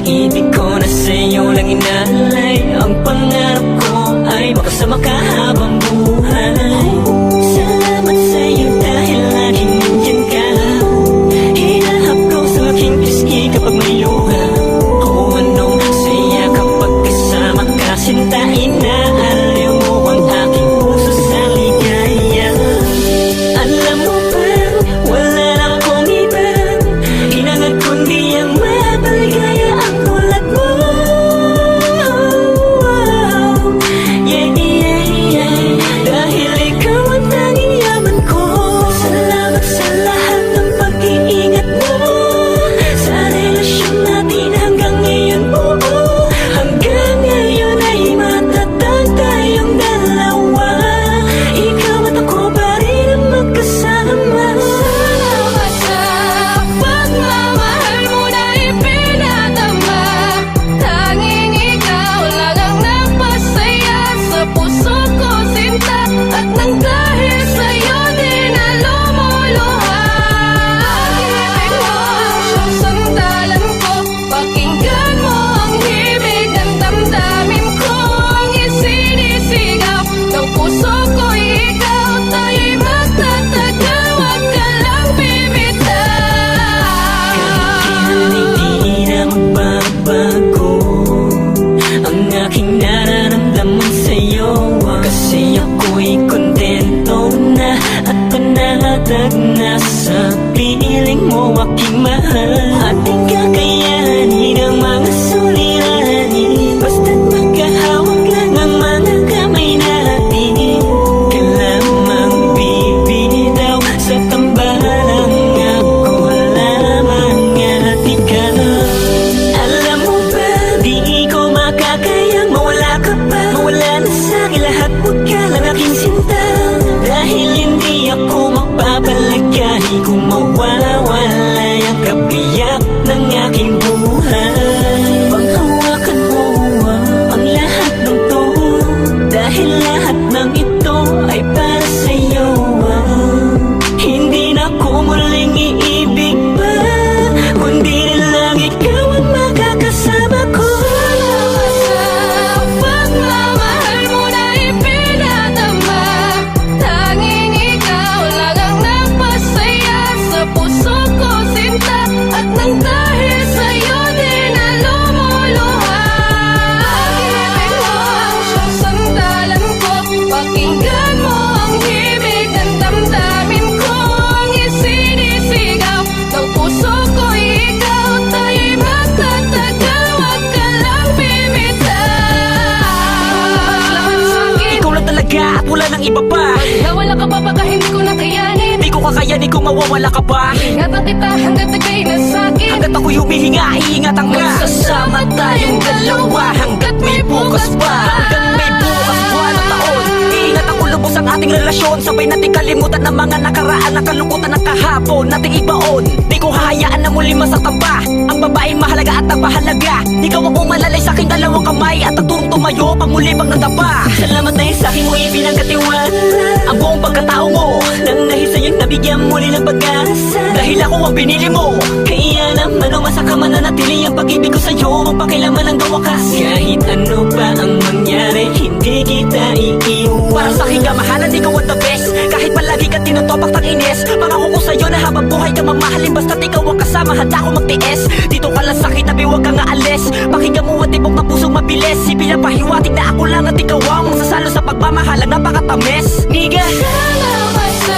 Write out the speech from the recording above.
pag-ibig ko na sa'yo lang inalay. Ang pangarap ko ay makasama ka habang buhay. Salamat sa'yo dahil laging nandyan ka. Hinahap ko sa aking pisngi kapag may luha. O anong saya kapag kasama ka, sinta, inaaliw mo ang aking puso sa ligaya. Alam mo ba, wala na akong iba, hinangad kundi ang mapaligaya ang tulad mo. Yeah, yeah, yeah, dahil ikaw ang tanging yaman ko. Salamat sa lahat ng pag-iingat mo sa relasyon natin hanggang ngayon, oo. Hanggang ngayon ay matatag tayong dalawa. Ikaw at ako pa rin ang magkasama. Salamat sa pagmamahal mo na ipinadama. Tanging ikaw lang ang nagpasaya sa puso ko, sinta. At nang dahil sa'yo din na lumuluha. Pag-ibig mo ang siyang sandalan ko. Pakinggan mo ang himig ng damdamin ko. Ang isinisigaw ng puso ko'y ikaw. Tayo'y magtatagal, wag ka lang bibitaw. Hindi na magbabago ang aking nararamdaman sa'yo. Kasi ako'y kontento na at panatag na sa piling mo, aking mahal. At di kakayanin ang mga suliranin, basta't magkahawak lang ang mga kamay natin. Ka lamang bibitaw sa tambalang ako lamang at ikaw. Alam mo ba, di ko makakayang mawala ka pa. Mawala na sa'kin lahat, huwag ka lang aking sinta. Dahil hindi ako magpapalagay kung mawawala ang kabiyak ng aking buhay. Panghawakan mo ang lahat ng to, dahil lahat ng ito ay para sa'yo. Hindi na ako muling iibig pa, kundi na lang ikaw ang makakasama ko. Salamat sa pagmamahal mo na ipinadama. Tanging ikaw lang ang nagpasaya sa puso ko, sinta. At nang dahil sa'yo din na lumuluha. Pag-ibig mo ang siyang sandalan ko. Pakinggan mo ang himig ng damdamin ko. Ang isinisigaw ng puso ko'y ikaw. Tayo'y magtatagal, wag ka lang bibitaw. Salamat sa'kin, Ikaw lang talaga at wala nang iba pa. nawala ka pa baka hindi ko nakayanin. Di ko kakayanin kung mawawala ka pa. Ingatan kita hanggat ika'y nasa'kin. Hanggat ako'y humihinga, iingatan ka. Magsasama tayong dalawa hanggat may bukas pa. Hanggang may bukas, buwan o taon, iingat ako lubos ang ating relasyon. Sabay nating kalimutan ng mga nakaraan, nakalungkutan ng kahapon, nating ibaon. Di ko hahayaan na muli masaktan pa ang babaeng mahalaga at nagpahalaga. Ikaw ang umalalay sa aking dalawang kamay at nagturong tumayo pang muli pang nadapa. Salamat dahil sa aking mo ipinagkatiwala ang buong pagkatao mo. Nang dahil sa'yo nabigyan muli ng pag-asa, dahil ako ang binili mo. Kaya naman umasa ka mananatili ang pag-ibig ko sa'yo, ang pakilaman hanggang wakas. Kahit ano pa ang mangyari, hindi kita iiwan. Para sa aking kamahalan, ikaw ang the best. Kahit palagi ka tinutopak ng ines, pangako ko sa'yo na habang buhay ka mamahalin. Basta't ikaw ang kasama, handa ko magtiis. Dito ka lang sakit, tabi huwag kang aalis. Pakinggan mo ang tibok ng pusong mabilis. Ipinapahiwatig na ako lang at ikaw ang magsasalo sa pagmamahal. Napakatamis, niga. Salamat sa